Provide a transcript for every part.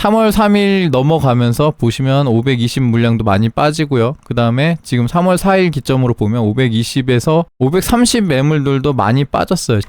3월 3일 넘어가면서 보시면 520 물량도 많이 빠지고요. 그 다음에 지금 3월 4일 기점으로 보면 520에서 530 매물들도 많이 빠졌어요.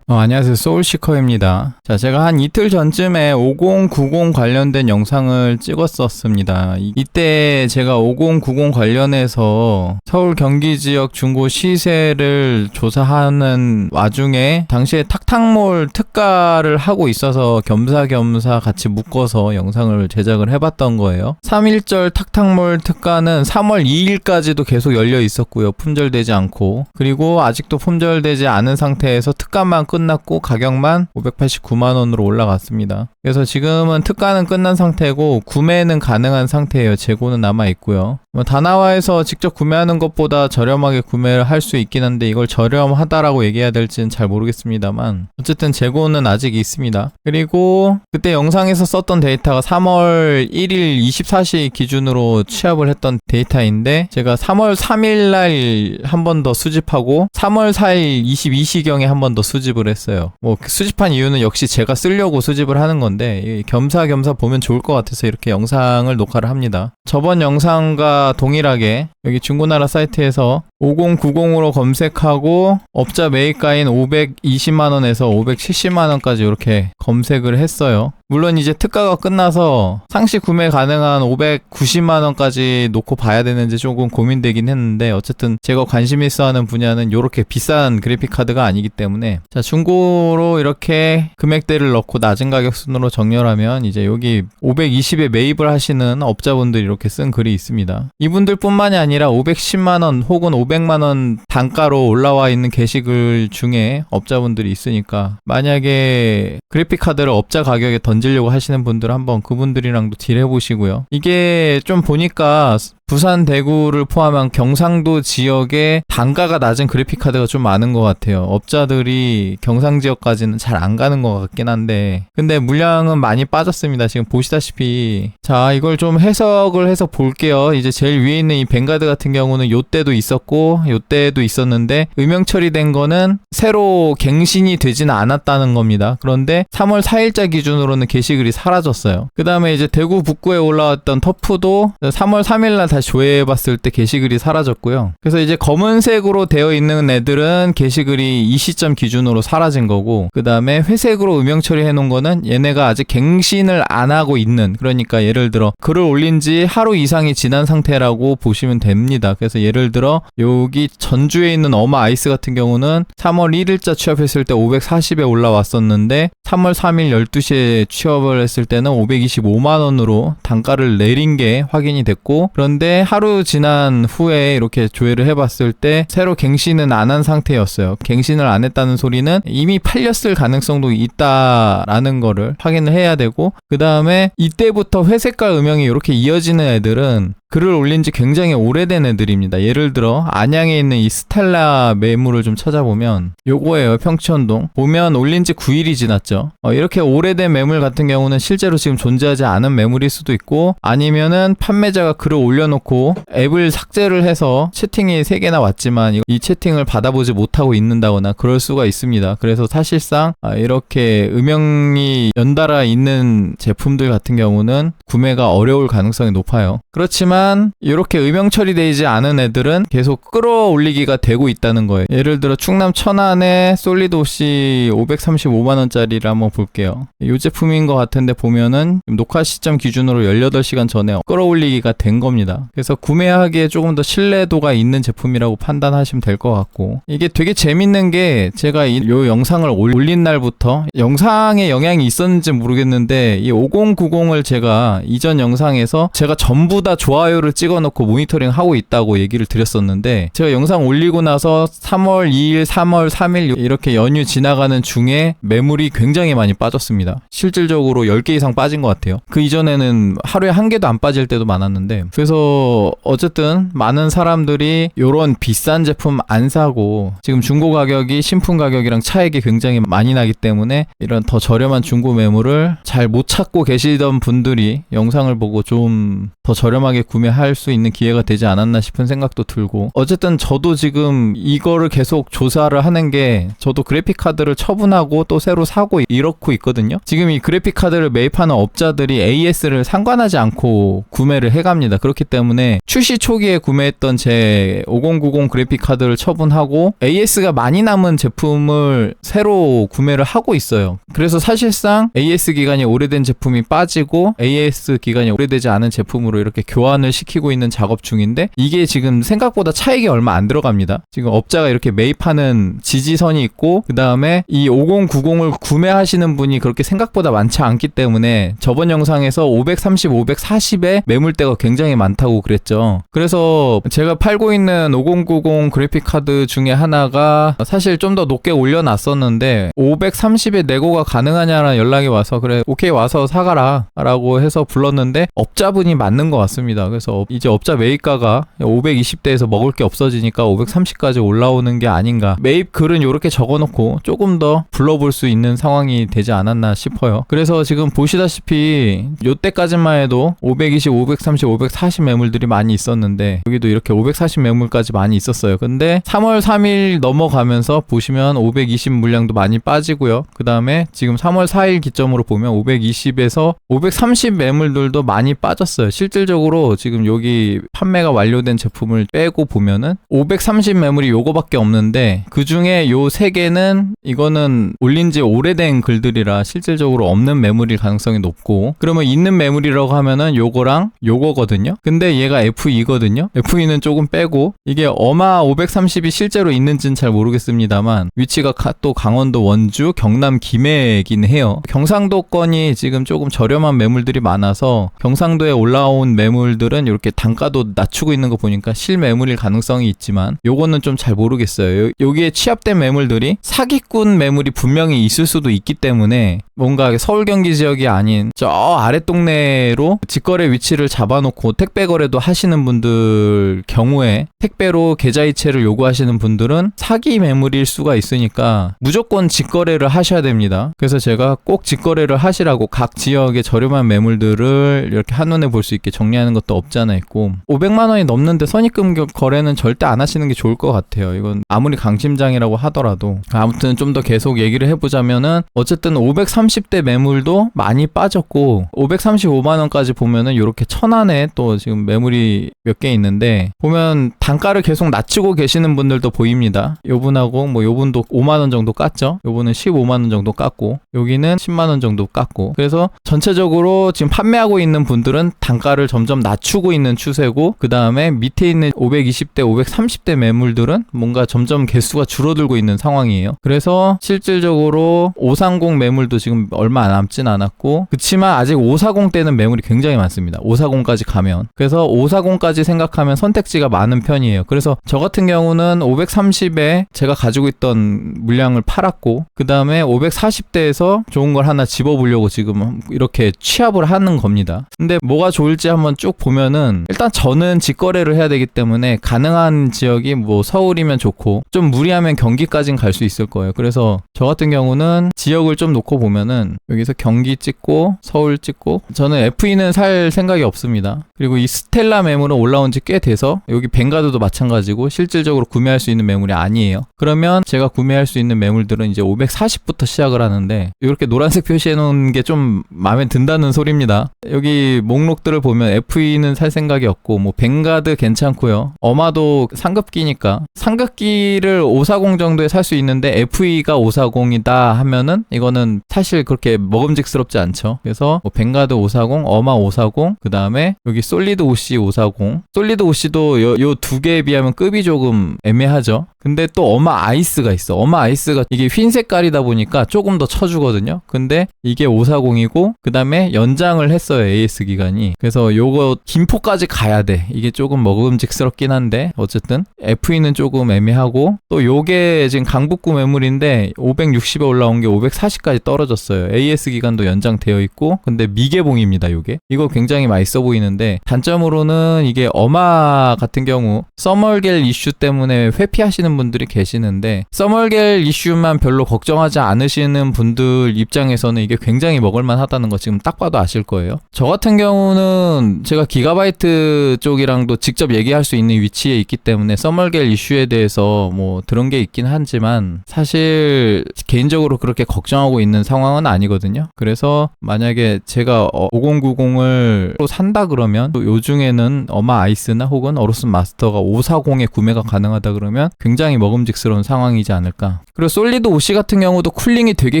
안녕하세요, 소울시커입니다. 자, 제가 한 이틀 전쯤에 5090 관련된 영상을 찍었었습니다. 이때 제가 5090 관련해서 서울 경기 지역 중고 시세를 조사하는 와중에 당시에 탁탁몰 특가를 하고 있어서 겸사겸사 같이 묶어서 영상을 제작을 해봤던 거예요. 3.1절 탁탁몰 특가는 3월 2일까지도 계속 열려 있었고요. 품절되지 않고. 그리고 아직도 품절되지 않은 상태에서 특가만 끝났고 가격만 589만원으로 올라갔습니다. 그래서 지금은 특가는 끝난 상태고 구매는 가능한 상태예요. 재고는 남아있고요. 다나와에서 직접 구매하는 것보다 저렴하게 구매를 할 수 있긴 한데 이걸 저렴하다라고 얘기해야 될지는 잘 모르겠습니다만 어쨌든 재고는 아직 있습니다. 그리고 그때 영상에서 썼던 데이터가 3월 1일 24시 기준으로 취합을 했던 데이터인데 제가 3월 3일날 한 번 더 수집하고 3월 4일 22시경에 한 번 더 수집을 했어요. 수집한 이유는 역시 제가 쓰려고 수집을 하는 건데 겸사겸사 보면 좋을 것 같아서 이렇게 영상을 녹화를 합니다. 저번 영상과 동일하게 여기 중고나라 사이트에서 5090으로 검색하고 업자 매입가인 520만원에서 570만원까지 이렇게 검색을 했어요. 물론 이제 특가가 끝나서 상시 구매 가능한 590만원까지 놓고 봐야 되는지 조금 고민되긴 했는데 어쨌든 제가 관심 있어 하는 분야는 이렇게 비싼 그래픽카드가 아니기 때문에 자, 중고로 이렇게 금액대를 넣고 낮은 가격 순으로 정렬하면 이제 여기 520에 매입을 하시는 업자분들이 이렇게 쓴 글이 있습니다. 이분들 뿐만이 아니라 510만원 혹은 500만원 단가로 올라와 있는 게시글 중에 업자분들이 있으니까 만약에 그래픽카드를 업자 가격에 던지려고 하시는 분들은 한번 그분들이랑도 딜 해보시고요. 이게 좀 보니까 부산, 대구를 포함한 경상도 지역에 단가가 낮은 그래픽카드가 좀 많은 것 같아요. 업자들이 경상 지역까지는 잘 안 가는 것 같긴 한데 근데 물량은 많이 빠졌습니다. 지금 보시다시피 자, 이걸 좀 해석을 해서 볼게요. 이제 제일 위에 있는 이 뱅가드 같은 경우는 요때도 있었고 요때도 있었는데 음영 처리된 거는 새로 갱신이 되지는 않았다는 겁니다. 그런데 3월 4일자 기준으로는 게시글이 사라졌어요. 그 다음에 이제 대구 북구에 올라왔던 터프도 3월 3일날 다시 조회해봤을 때 게시글이 사라졌고요. 그래서 이제 검은색으로 되어 있는 애들은 게시글이 이 시점 기준으로 사라진 거고 그 다음에 회색으로 음영 처리해 놓은 거는 얘네가 아직 갱신을 안 하고 있는 그러니까 예를 들어 글을 올린 지 하루 이상이 지난 상태라고 보시면 됩니다. 그래서 예를 들어 여기 전주에 있는 어마 아이스 같은 경우는 3월 1일자 취업했을 때 540에 올라왔었는데 3월 3일 12시에 취업을 했을 때는 525만원으로 단가를 내린 게 확인이 됐고 그런데 하루 지난 후에 이렇게 조회를 해봤을 때 새로 갱신은 안 한 상태였어요. 갱신을 안 했다는 소리는 이미 팔렸을 가능성도 있다라는 거를 확인을 해야 되고 그 다음에 이때부터 회색깔 음영이 이렇게 이어지는 애들은 글을 올린 지 굉장히 오래된 애들입니다. 예를 들어 안양에 있는 이 스텔라 매물을 좀 찾아보면 요거예요. 평촌동 보면 올린 지 9일이 지났죠. 이렇게 오래된 매물 같은 경우는 실제로 지금 존재하지 않은 매물일 수도 있고 아니면은 판매자가 글을 올려놓고 앱을 삭제를 해서 채팅이 3개나 왔지만 이 채팅을 받아보지 못하고 있는다거나 그럴 수가 있습니다. 그래서 사실상 이렇게 음영이 연달아 있는 제품들 같은 경우는 구매가 어려울 가능성이 높아요. 그렇지만 이렇게 음영 처리되지 않은 애들은 계속 끌어올리기가 되고 있다는 거예요. 예를 들어 충남 천안의 솔리드옵시 535만원짜리를 한번 볼게요. 이 제품인 것 같은데 보면은 녹화 시점 기준으로 18시간 전에 끌어올리기가 된 겁니다. 그래서 구매하기에 조금 더 신뢰도가 있는 제품이라고 판단하시면 될 것 같고 이게 되게 재밌는 게 제가 이 영상을 올린 날부터 영상에 영향이 있었는지 모르겠는데 이 5090을 제가 이전 영상에서 제가 전부 다 좋아요를 찍어놓고 모니터링 하고 있다고 얘기를 드렸었는데 제가 영상 올리고 나서 3월 2일, 3월 3일 이렇게 연휴 지나가는 중에 매물이 굉장히 많이 빠졌습니다. 실질적으로 10개 이상 빠진 것 같아요. 그 이전에는 하루에 1개도 안 빠질 때도 많았는데 그래서 어쨌든 많은 사람들이 이런 비싼 제품 안 사고 지금 중고 가격이 신품 가격이랑 차익이 굉장히 많이 나기 때문에 이런 더 저렴한 중고 매물을 잘 못 찾고 계시던 분들이 영상을 보고 좀 더 저렴하게 구매할 수 있는 기회가 되지 않았나 싶은 생각도 들고, 어쨌든 저도 지금 이거를 계속 조사를 하는 게, 저도 그래픽카드를 처분하고 또 새로 사고 이렇고 있거든요. 지금 이 그래픽카드를 매입하는 업자들이 AS를 상관하지 않고 구매를 해갑니다. 그렇기 때문에 출시 초기에 구매했던 제 5090 그래픽카드를 처분하고 AS가 많이 남은 제품을 새로 구매를 하고 있어요. 그래서 사실상 AS 기간이 오래된 제품이 빠지고 AS 기간이 오래되지 않은 제품으로 이렇게 교환을 시키고 있는 작업 중인데, 이게 지금 생각보다 차익이 얼마 안 들어갑니다. 지금 업자가 이렇게 매입하는 지지선이 있고, 그 다음에 이 5090을 구매하시는 분이 그렇게 생각보다 많지 않기 때문에 저번 영상에서 530, 540에 매물대가 굉장히 많다고 그랬죠. 그래서 제가 팔고 있는 5090 그래픽카드 중에 하나가 사실 좀 더 높게 올려놨었는데 530에 내고가 가능하냐라는 연락이 와서, 그래 오케이 와서 사가라 라고 해서 불렀는데 업자분이 맞는 것 같습니다. 그래서 이제 업자 매입가가 520대에서 먹을 게 없어지니까 530까지 올라오는 게 아닌가, 매입 글은 이렇게 적어놓고 조금 더 불러볼 수 있는 상황이 되지 않았나 싶어요. 그래서 지금 보시다시피 요때까지만 해도 520, 530, 540 매물들이 많이 있었는데, 여기도 이렇게 540 매물까지 많이 있었어요. 근데 3월 3일 넘어가면서 보시면 520 물량도 많이 빠지고요. 그 다음에 지금 3월 4일 기점으로 보면 520에서 530 매물들도 많이 빠졌어요. 실질적으로 지금 여기 판매가 완료된 제품을 빼고 보면은 530 매물이 요거밖에 없는데, 그 중에 요 3개는 이거는 올린 지 오래된 글들이라 실질적으로 없는 매물일 가능성이 높고, 그러면 있는 매물이라고 하면은 요거랑 요거거든요. 근데 얘가 FE거든요. FE는 조금 빼고, 이게 어마 530이 실제로 있는지는 잘 모르겠습니다만 위치가 또 강원도 원주, 경남 김해이긴 해요. 경상도권이 지금 조금 저렴한 매물들이 많아서 경상도에 올라온 매물들은 이렇게 단가도 낮추고 있는 거 보니까 실매물일 가능성이 있지만, 요거는 좀 잘 모르겠어요. 여기에 취합된 매물들이 사기꾼 매물이 분명히 있을 수도 있기 때문에 뭔가 서울 경기 지역이 아닌 저 아랫동네로 직거래 위치를 잡아놓고 택배 거래도 하시는 분들 경우에 택배로 계좌이체를 요구하시는 분들은 사기 매물일 수가 있으니까 무조건 직거래를 하셔야 됩니다. 그래서 제가 꼭 직거래를 하시라고 각 지역의 저렴한 매물들을 이렇게 한눈에 볼 수 있게 정리하는 것도 없잖아 있고, 500만 원이 넘는데 선입금 거래는 절대 안 하시는 게 좋을 것 같아요. 이건 아무리 강심장이라고 하더라도. 아무튼 좀 더 계속 얘기를 해보자면은, 어쨌든 530대 매물도 많이 빠졌고 535만 원까지 보면은 이렇게 천안에 또 지금 매물이 몇 개 있는데, 보면 단가를 계속 낮추고 계시는 분들도 보입니다. 요분하고 뭐 요분도 5만 원 정도 깠죠. 요분은 15만 원 정도 깠고, 여기는 10만 원 정도 깠고, 그래서 전체적으로 지금 판매하고 있는 분들은 단가를 점점 낮추고 있는 추세고, 그 다음에 밑에 있는 520대, 530대 매물들은 뭔가 점점 개수가 줄어들고 있는 상황이에요. 그래서 실질적으로 530 매물도 지금 얼마 남진 않았고, 그치만 아직 540대는 매물이 굉장히 많습니다. 540까지 가면. 그래서 540까지 생각하면 선택지가 많은 편이에요. 그래서 저 같은 경우는 530에 제가 가지고 있던 물량을 팔았고, 그 다음에 540대에서 좋은 걸 하나 집어보려고 지금 이렇게 취합을 하는 겁니다. 근데 뭐가 좋을지 한번 쭉 보면은, 일단 저는 직거래를 해야 되기 때문에 가능한 지역이 뭐 서울이면 좋고, 좀 무리하면 경기까지는 갈 수 있을 거예요. 그래서 저 같은 경우는 지역을 좀 놓고 보면은 여기서 경기 찍고 서울 찍고, 저는 FE는 살 생각이 없습니다. 그리고 이 스텔라 매물은 올라온 지 꽤 돼서 여기 벵가드도 마찬가지고 실질적으로 구매할 수 있는 매물이 아니에요. 그러면 제가 구매할 수 있는 매물들은 이제 540부터 시작을 하는데, 이렇게 노란색 표시해 놓은 게 좀 마음에 든다는 소리입니다. 여기 목록들을 보면 FE는 살 생각이 없고, 뭐 벵가드 괜찮고요. 어마도 상급기니까 상급기를 540 정도에 살 수 있는데 FE가 540이다 하면은 이거는 사실 그렇게 먹음직스럽지 않죠. 그래서 뭐 벵가드 540, 어마 540, 그 다음에 여기 솔리드 OC 540. 솔리드 OC도 요 두 개에 비하면 급이 조금 애매하죠. 근데 또 어마 아이스가 있어. 어마 아이스가 이게 흰 색깔이다 보니까 조금 더 쳐주거든요. 근데 이게 540이고, 그 다음에 연장을 했어요, AS 기간이. 그래서 요거 김포까지 가야 돼. 이게 조금 먹음직스럽긴 한데, 어쨌든 FE는 조금 애매하고, 또 요게 지금 강북구 매물인데 560에 올라온 게 540까지 떨어졌어요. AS 기간도 연장되어 있고, 근데 미개봉입니다, 요게. 이거 굉장히 맛있어 보이는데, 단점으로는 이게 어마 같은 경우, 서멀겔 이슈 때문에 회피하시는 분들이 계시는데, 서멀겔 이슈만 별로 걱정하지 않으시는 분들 입장에서는 이게 굉장히 먹을만 하다는 거 지금 딱 봐도 아실 거예요. 저 같은 경우는 제가 기가바이트 쪽이랑도 직접 얘기할 수 있는 위치에 있기 때문에 서멀겔 이슈에 대해서 뭐 들은 게 있긴 하지만 사실 개인적으로 그렇게 걱정하고 있는 상황은 아니거든요. 그래서 만약에 제가 5090을 또 산다 그러면 또 요 중에는 어마 아이스나 혹은 어로슨 마스터가 540에 구매가 가능하다 그러면 굉장히 먹음직스러운 상황이지 않을까. 그리고 솔리드 OC 같은 경우도 쿨링이 되게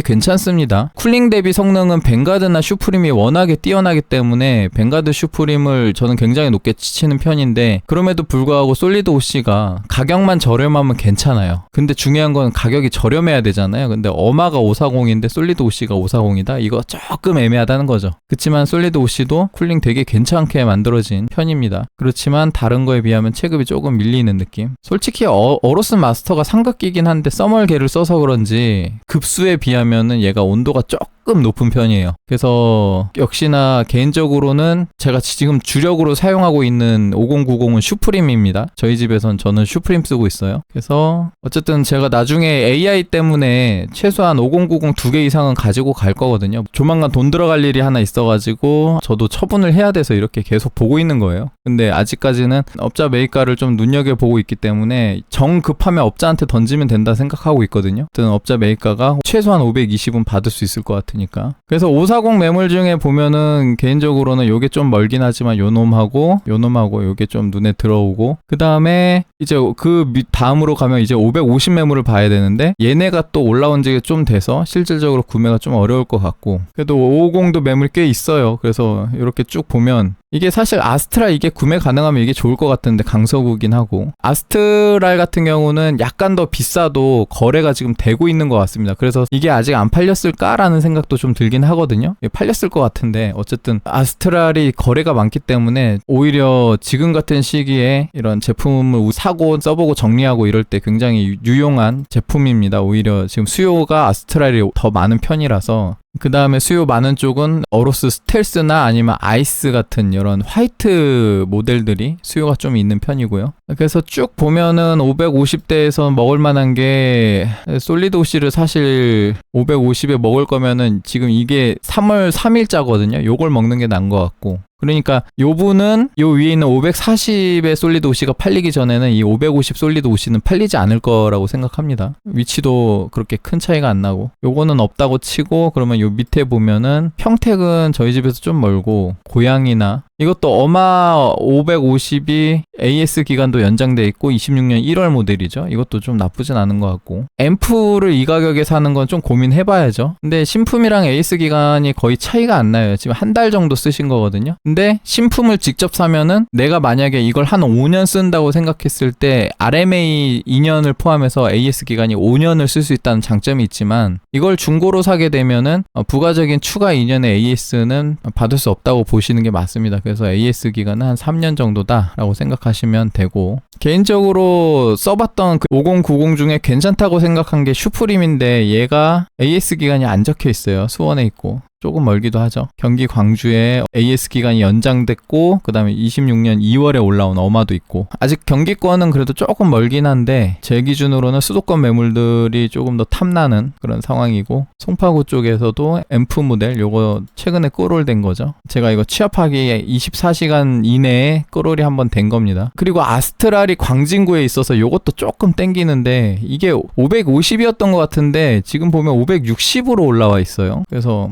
괜찮습니다. 쿨링 대비 성능은 뱅가드나 슈프림이 워낙에 뛰어나기 때문에 뱅가드 슈프림을 저는 굉장히 높게 치는 편인데, 그럼에도 불구하고 솔리드 OC가 가격만 저렴하면 괜찮아요. 근데 중요한 건 가격이 저렴해야 되잖아요. 근데 어마가 540인데 솔리드 OC가 540이다? 이거 조금 애매하다는 거죠. 그렇지만 솔리드 OC도 쿨링 되게 괜찮게 만들어진 편입니다. 그렇지만 다른 거에 비하면 체급이 조금 밀리는 느낌. 솔직히 어로슨 마스터가 상급기긴 한데 서멀겔을 써서 그런지 급수에 비하면은 얘가 온도가 조금 높은 편이에요. 그래서 역시나 개인적으로는 제가 지금 주력으로 사용하고 있는 5090은 슈프림입니다. 저희 집에선 저는 슈프림 쓰고 있어요. 그래서 어쨌든 제가 나중에 AI 때문에 최소한 5090 2개 이상은 가지고 갈 거거든요. 조만간 돈 들어갈 일이 하나 있어가지고 저도 처분을 해야 돼서 이렇게 계속 보고 있는 거예요. 근데 아직까지는 업자 매입가를 좀 눈여겨보고 있기 때문에 정 급하면 업자한테 던지면 된다 생각하고 있거든요. 어쨌든 업자 매입가가 최소한 520은 받을 수 있을 것 같으니까. 그래서 540 매물 중에 보면은 개인적으로는 요게 좀 멀긴 하지만 요놈하고 요게 좀 눈에 들어오고, 그 다음에 이제 그 다음으로 가면 이제 550 매물을 봐야 되는데, 얘네가 또 올라온 지 좀 돼서 실질적으로 구매가 좀 어려울 것 같고, 그래도 550도 매물 꽤 있어요. 그래서 이렇게 쭉 보면 이게 사실 아스트랄 이게 구매 가능하면 이게 좋을 것 같은데 강서구긴 하고, 아스트랄 같은 경우는 약간 더 비싸도 거래가 지금 되고 있는 것 같습니다. 그래서 이게 아직 안 팔렸을까라는 생각도 좀 들긴 하거든요. 팔렸을 것 같은데 어쨌든 아스트랄이 거래가 많기 때문에 오히려 지금 같은 시기에 이런 제품을 사고 써보고 정리하고 이럴 때 굉장히 유용한 제품입니다. 오히려 지금 수요가 아스트랄이 더 많은 편이라서. 그 다음에 수요 많은 쪽은 어로스 스텔스나 아니면 아이스 같은 이런 화이트 모델들이 수요가 좀 있는 편이고요. 그래서 쭉 보면은 550대에서 먹을 만한 게, 솔리드 OC를 사실 550에 먹을 거면은 지금 이게 3월 3일자거든요. 요걸 먹는 게 나은 것 같고. 그러니까 요분은 요 위에 있는 540의 솔리드 OC가 팔리기 전에는 이 550 솔리드 OC는 팔리지 않을 거라고 생각합니다. 위치도 그렇게 큰 차이가 안 나고, 요거는 없다고 치고, 그러면 요 밑에 보면은 평택은 저희 집에서 좀 멀고, 고양이나 이것도 어마 550이 AS 기간도 연장돼 있고 26년 1월 모델이죠. 이것도 좀 나쁘진 않은 것 같고, 앰프를 이 가격에 사는 건 좀 고민해봐야죠. 근데 신품이랑 AS 기간이 거의 차이가 안 나요. 지금 한 달 정도 쓰신 거거든요. 근데 신품을 직접 사면은 내가 만약에 이걸 한 5년 쓴다고 생각했을 때 RMA 2년을 포함해서 AS 기간이 5년을 쓸 수 있다는 장점이 있지만, 이걸 중고로 사게 되면은 부가적인 추가 2년의 AS는 받을 수 없다고 보시는 게 맞습니다. 그래서 AS 기간은 한 3년 정도다라고 생각하시면 되고, 개인적으로 써봤던 그 5090 중에 괜찮다고 생각한 게 슈프림인데, 얘가 AS 기간이 안 적혀 있어요. 수원에 있고 조금 멀기도 하죠. 경기 광주에 AS 기간이 연장됐고, 그 다음에 26년 2월에 올라온 어마도 있고, 아직 경기권은 그래도 조금 멀긴 한데 제 기준으로는 수도권 매물들이 조금 더 탐나는 그런 상황이고, 송파구 쪽에서도 앰프 모델 요거 최근에 끌올된 거죠. 제가 이거 취합하기 24시간 이내에 끌올이 한번 된 겁니다. 그리고 아스트랄이 광진구에 있어서 요것도 조금 땡기는데, 이게 550이었던 것 같은데 지금 보면 560으로 올라와 있어요. 그래서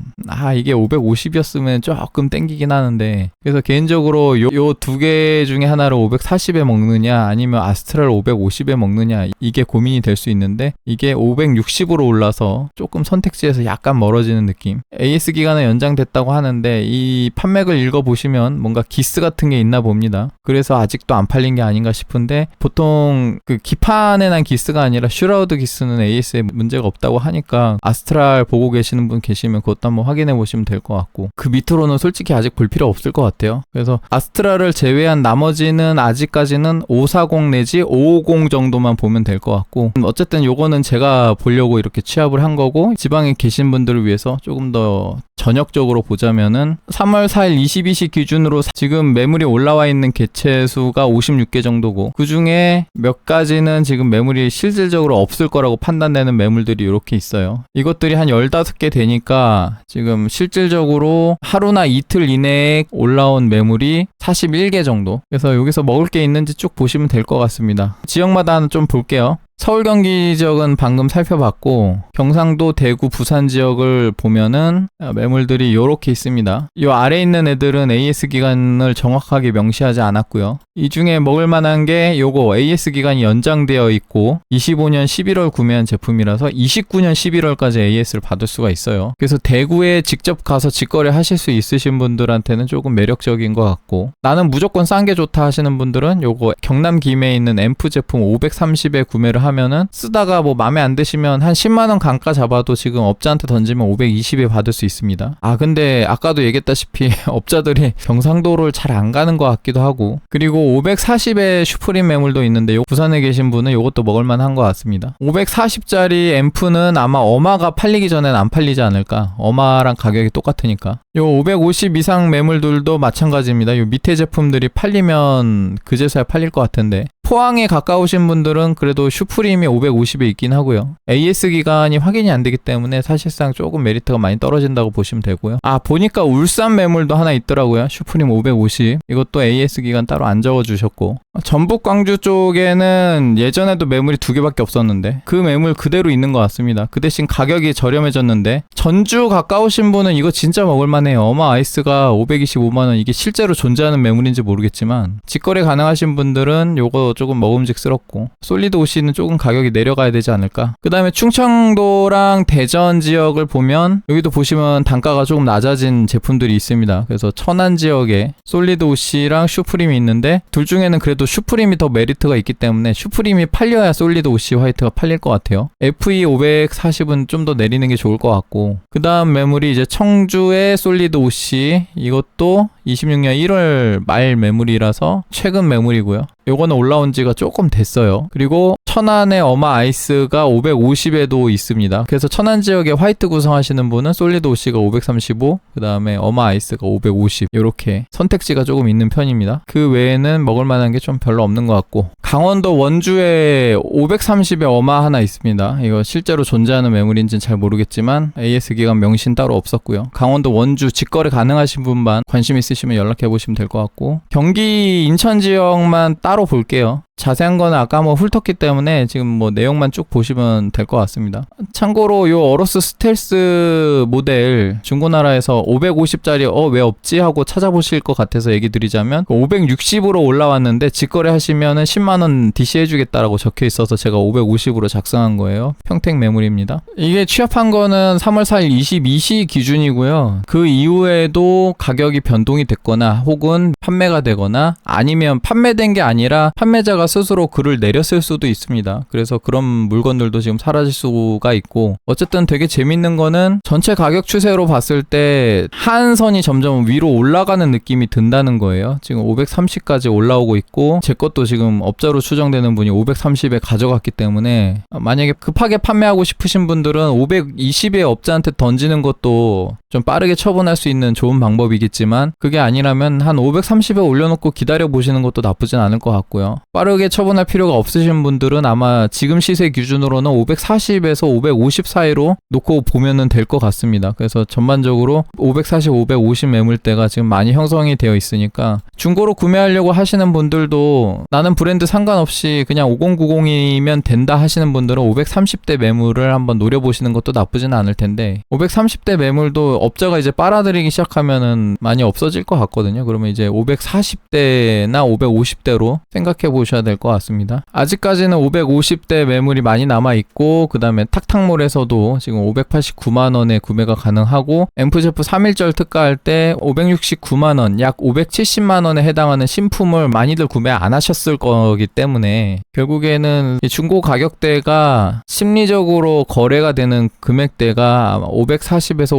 이게 550이었으면 조금 땡기긴 하는데, 그래서 개인적으로 요 두 개 중에 하나를 540에 먹느냐 아니면 아스트랄 550에 먹느냐, 이게 고민이 될 수 있는데, 이게 560으로 올라서 조금 선택지에서 약간 멀어지는 느낌. AS 기간은 연장됐다고 하는데 이 판맥을 읽어보시면 뭔가 기스 같은 게 있나 봅니다. 그래서 아직도 안 팔린 게 아닌가 싶은데, 보통 그 기판에 난 기스가 아니라 슈라우드 기스는 AS에 문제가 없다고 하니까 아스트랄 보고 계시는 분 계시면 그것도 한번 확인해 확인해 보시면 될 것 같고, 그 밑으로는 솔직히 아직 볼 필요 없을 것 같아요. 그래서 아스트라를 제외한 나머지는 아직까지는 540 내지 550 정도만 보면 될 것 같고, 어쨌든 요거는 제가 보려고 이렇게 취합을 한 거고, 지방에 계신 분들을 위해서 조금 더 전역적으로 보자면은 3월 4일 22시 기준으로 지금 매물이 올라와 있는 개체 수가 56개 정도고, 그 중에 몇 가지는 지금 매물이 실질적으로 없을 거라고 판단되는 매물들이 이렇게 있어요. 이것들이 한 15개 되니까 지금 실질적으로 하루나 이틀 이내에 올라온 매물이 41개 정도. 그래서 여기서 먹을 게 있는지 쭉 보시면 될 것 같습니다. 지역마다 좀 볼게요. 서울 경기 지역은 방금 살펴봤고, 경상도 대구 부산 지역을 보면은 매물들이 이렇게 있습니다. 이 아래 있는 애들은 AS 기간을 정확하게 명시하지 않았고요. 이 중에 먹을 만한 게 요거 AS 기간이 연장되어 있고 25년 11월 구매한 제품이라서 29년 11월까지 AS를 받을 수가 있어요. 그래서 대구에 직접 가서 직거래 하실 수 있으신 분들한테는 조금 매력적인 것 같고, 나는 무조건 싼 게 좋다 하시는 분들은 요거 경남 김해에 있는 앰프 제품 530에 구매를 하면은 쓰다가 뭐 마음에 안 드시면 한 10만원 감가 잡아도 지금 업자한테 던지면 520에 받을 수 있습니다. 근데 아까도 얘기했다시피 업자들이 경상도를 잘 안 가는 것 같기도 하고, 그리고 540에 슈프림 매물도 있는데 부산에 계신 분은 이것도 먹을만한 것 같습니다. 540짜리 앰프는 아마 어마가 팔리기 전엔 안 팔리지 않을까. 어마랑 가격이 똑같으니까. 요 550 이상 매물들도 마찬가지입니다. 요 밑에 제품들이 팔리면 그제서야 팔릴 것 같은데, 포항에 가까우신 분들은 그래도 슈프림이 550에 있긴 하고요. AS 기간이 확인이 안 되기 때문에 사실상 조금 메리트가 많이 떨어진다고 보시면 되고요. 보니까 울산 매물도 하나 있더라고요. 슈프림 550. 이것도 AS 기간 따로 안 적어주셨고, 전북 광주 쪽에는 예전에도 매물이 2개밖에 없었는데 그 매물 그대로 있는 것 같습니다. 그 대신 가격이 저렴해졌는데, 전주 가까우신 분은 이거 진짜 먹을만해요. 어마 아이스가 525만원, 이게 실제로 존재하는 매물인지 모르겠지만 직거래 가능하신 분들은 요거 조금 먹음직스럽고, 솔리드 OC는 조금 가격이 내려가야 되지 않을까. 그 다음에 충청도랑 대전 지역을 보면 여기도 보시면 단가가 조금 낮아진 제품들이 있습니다. 그래서 천안 지역에 솔리드 OC랑 슈프림이 있는데, 둘 중에는 그래도 슈프림이 더 메리트가 있기 때문에 슈프림이 팔려야 솔리드 OC 화이트가 팔릴 것 같아요. FE 540은 좀 더 내리는 게 좋을 것 같고, 그 다음 매물이 이제 청주의 솔리드 OC, 이것도 26년 1월 말 매물이라서 최근 매물이고요. 요거는 올라온 지가 조금 됐어요. 그리고 천안의 어마 아이스가 550에도 있습니다. 그래서 천안 지역에 화이트 구성하시는 분은 솔리드 OC가 535, 그 다음에 어마 아이스가 550, 이렇게 선택지가 조금 있는 편입니다. 그 외에는 먹을 만한 게 좀 별로 없는 것 같고, 강원도 원주에 530에 어마 하나 있습니다. 이거 실제로 존재하는 매물인지는 잘 모르겠지만 AS 기간 명신 따로 없었고요. 강원도 원주 직거래 가능하신 분만 관심 있으시면 연락해 보시면 될 것 같고, 경기 인천 지역만 따로 볼게요. 자세한 거는 아까 한번 훑었기 때문에 지금 뭐 내용만 쭉 보시면 될 것 같습니다. 참고로 요 어로스 스텔스 모델 중고나라에서 550짜리 왜 없지 하고 찾아보실 것 같아서 얘기 드리자면 560으로 올라왔는데 직거래 하시면은 10만원 DC 해주겠다라고 적혀 있어서 제가 550으로 작성한 거예요. 평택 매물입니다. 이게 취합한 거는 3월 4일 22시 기준이고요. 그 이후에도 가격이 변동이 됐거나 혹은 판매가 되거나, 아니면 판매된 게 아니라 판매자가 스스로 글을 내렸을 수도 있습니다. 그래서 그런 물건들도 지금 사라질 수가 있고, 어쨌든 되게 재밌는 거는 전체 가격 추세로 봤을 때 하한선이 점점 위로 올라가는 느낌이 든다는 거예요. 지금 530까지 올라오고 있고, 제 것도 지금 업자로 추정되는 분이 530에 가져갔기 때문에 만약에 급하게 판매하고 싶으신 분들은 520에 업자한테 던지는 것도 좀 빠르게 처분할 수 있는 좋은 방법이겠지만, 그게 아니라면 한 530에 올려놓고 기다려 보시는 것도 나쁘진 않을 것 같고요. 빠르게 처분할 필요가 없으신 분들은 아마 지금 시세 기준으로는 540에서 550 사이로 놓고 보면은 될 것 같습니다. 그래서 전반적으로 540, 550 매물대가 지금 많이 형성이 되어 있으니까, 중고로 구매하려고 하시는 분들도 나는 브랜드 상관없이 그냥 5090이면 된다 하시는 분들은 530대 매물을 한번 노려보시는 것도 나쁘진 않을 텐데, 530대 매물도 업자가 이제 빨아들이기 시작하면은 많이 없어질 것 같거든요. 그러면 이제 540대나 550대로 생각해 보셔야 될 것 같습니다. 아직까지는 550대 매물이 많이 남아있고, 그 다음에 탁탁몰에서도 지금 589만원에 구매가 가능하고, 앰프제프 3.1절 특가할 때 569만원, 약 570만원에 해당하는 신품을 많이들 구매 안 하셨을 거기 때문에 결국에는 중고 가격대가 심리적으로 거래가 되는 금액대가 540에서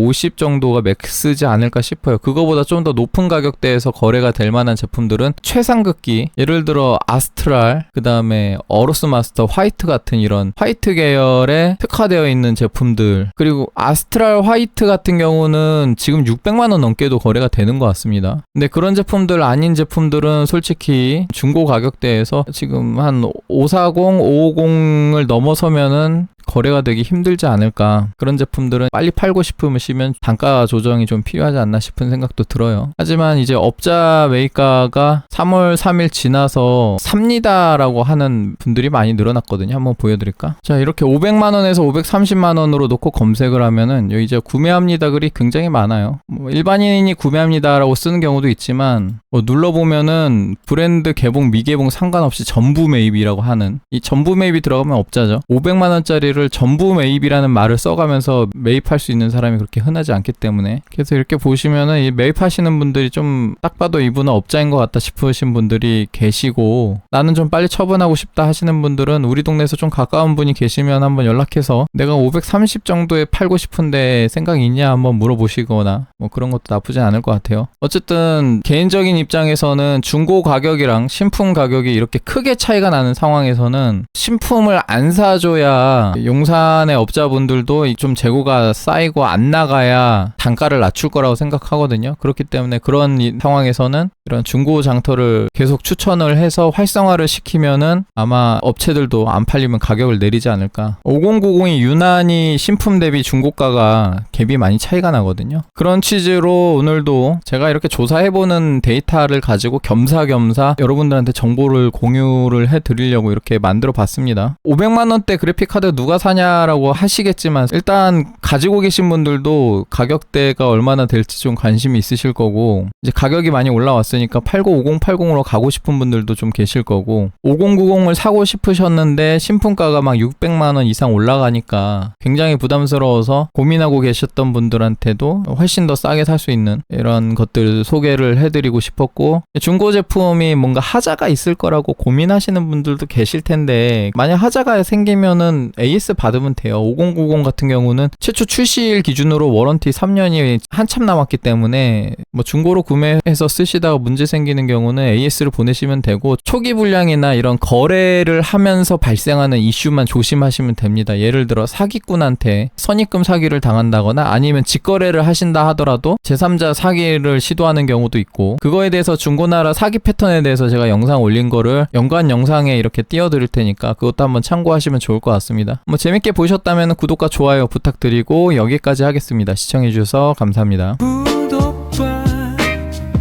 250 정도가 맥스지 않을까 싶어요. 그거보다 좀 더 높은 가격대에서 거래가 될 만한 제품들은 최상급기, 예를 들어 아스트랄, 그 다음에 어로스 마스터 화이트 같은 이런 화이트 계열에 특화되어 있는 제품들, 그리고 아스트랄 화이트 같은 경우는 지금 600만원 넘게도 거래가 되는 것 같습니다. 근데 그런 제품들 아닌 제품들은 솔직히 중고 가격대에서 지금 한 540, 550을 넘어서면은 거래가 되기 힘들지 않을까. 그런 제품들은 빨리 팔고 싶으시면 단가 조정이 좀 필요하지 않나 싶은 생각도 들어요. 하지만 이제 업자 매입가가 3월 3일 지나서 삽니다라고 하는 분들이 많이 늘어났거든요. 한번 보여드릴까? 자, 이렇게 500만원에서 530만원으로 놓고 검색을 하면은 여기 이제 구매합니다 글이 굉장히 많아요. 일반인이 구매합니다라고 쓰는 경우도 있지만 눌러보면은 브랜드 개봉 미개봉 상관없이 전부 매입이라고 하는, 이 전부 매입이 들어가면 업자죠. 500만원짜리를 전부 매입이라는 말을 써가면서 매입할 수 있는 사람이 그렇게 흔하지 않기 때문에, 그래서 이렇게 보시면은 이 매입하시는 분들이 좀 딱 봐도 이분은 업자인 것 같다 싶으신 분들이 계시고, 나는 좀 빨리 처분하고 싶다 하시는 분들은 우리 동네에서 좀 가까운 분이 계시면 한번 연락해서 내가 530 정도에 팔고 싶은데 생각이 있냐 한번 물어보시거나 뭐 그런 것도 나쁘진 않을 것 같아요. 어쨌든 개인적인 입장에서는 중고 가격이랑 신품 가격이 이렇게 크게 차이가 나는 상황에서는 신품을 안 사줘야 용산의 업자분들도 좀 재고가 쌓이고 안 나가야 단가를 낮출 거라고 생각하거든요. 그렇기 때문에 그런 상황에서는 이런 중고 장터를 계속 추천을 해서 활성화를 시키면은 아마 업체들도 안 팔리면 가격을 내리지 않을까. 5090이 유난히 신품 대비 중고가가 갭이 많이 차이가 나거든요. 그런 취지로 오늘도 제가 이렇게 조사해보는 데이터를 가지고 겸사겸사 여러분들한테 정보를 공유를 해드리려고 이렇게 만들어 봤습니다. 500만원대 그래픽카드 누가 사냐라고 하시겠지만, 일단 가지고 계신 분들도 가격대가 얼마나 될지 좀 관심이 있으실 거고, 이제 가격이 많이 올라왔으니까 805080으로 가고 싶은 분들도 좀 계실 거고, 5090을 사고 싶으셨는데 신품가가 막 600만원 이상 올라가니까 굉장히 부담스러워서 고민하고 계셨던 분들한테도 훨씬 더 싸게 살 수 있는 이런 것들 소개를 해드리고 싶었고, 중고 제품이 뭔가 하자가 있을 거라고 고민하시는 분들도 계실 텐데, 만약 하자가 생기면은 AS 받으면 돼요. 5090 같은 경우는 최초 출시일 기준으로 워런티 3년이 한참 남았기 때문에 뭐 중고로 구매해서 쓰시다가 문제 생기는 경우는 AS를 보내시면 되고, 초기 불량이나 이런 거래를 하면서 발생하는 이슈만 조심하시면 됩니다. 예를 들어 사기꾼한테 선입금 사기를 당한다거나 아니면 직거래를 하신다 하더라도 제3자 사기를 시도하는 경우도 있고, 그거에 대해서 중고나라 사기 패턴에 대해서 제가 영상 올린 거를 연관 영상에 이렇게 띄워드릴 테니까 그것도 한번 참고하시면 좋을 것 같습니다. 뭐 재밌게 보셨다면 구독과 좋아요 부탁드리고 여기까지 하겠습니다. 시청해주셔서 감사합니다. 구독과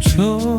좋아요